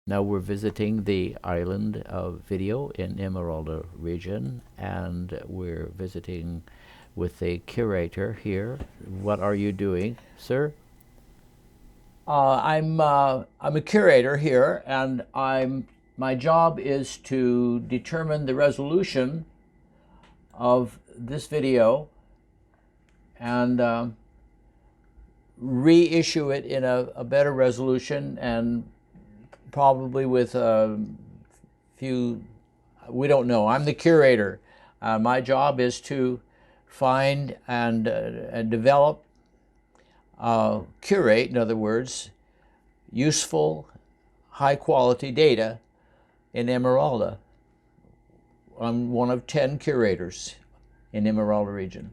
Now we're visiting the island of Video in Emeralda region, and we're visiting with the curator here. What are you doing, sir? I'm a curator here, and my job is to determine the resolution of this video and reissue it in a better resolution, and probably with a few, we don't know. I'm the curator. My job is to find and develop, curate, in other words, useful, high-quality data in Emeralda. I'm one of 10 curators in Emeralda region.